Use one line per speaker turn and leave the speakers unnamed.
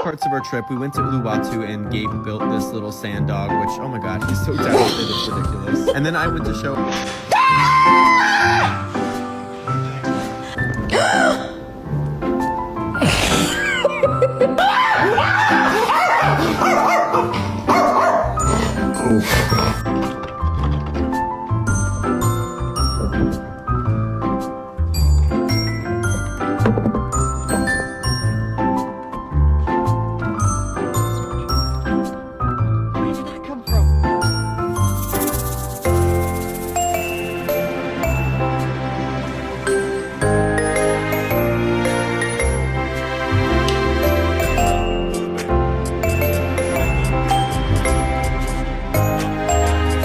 parts of our trip, we went to Uluwatu and Gabe built this little sand dog, which, oh my god, he's so talented, it's ridiculous. And then I went to show...
Oh.